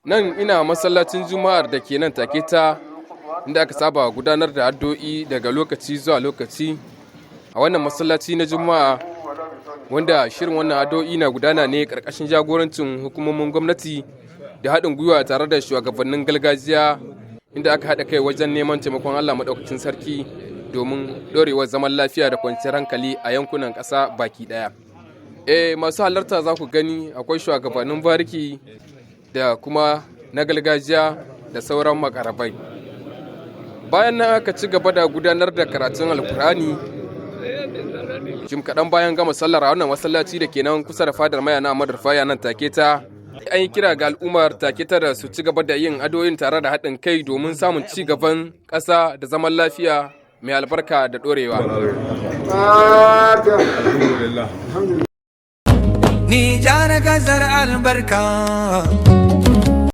Nan ina masallacin juma'ar da ke nan take ta inda aka saba gudanar da addu'o'i daga lokaci zuwa lokaci a wannan masallaci na juma'a, wanda shirin wannan addu'o'i na gudana ne karkashin jagorancin hukumomin gwamnati da haɗin gwiwa tare da shugabannin gargajiya, inda aka haɗa kai wajen neman taimakon Allah maɗaukacin sarki domin ɗorewar zaman lafiya da kwanciyar hankali a yankunan ƙasa baki ɗaya. Masu halarta za ku gani akwai shugabannin bariki da kuma na gargajiya da sauran makarabai. Bayan nan aka ci gaba da gudanar da karatun alkur'ani jim kaɗan bayan gama sallar a wannan masallaci da ke nan kusa da fadar mayana madarfaya nan take ta. An yi kira ga al'ummar take ta da su ci gaba da yin addu'o'in tare da haɗin kai domin samun ci gaban ƙasa da zaman lafiya mai albarka da ɗorewa. Ni jara gazar albarka.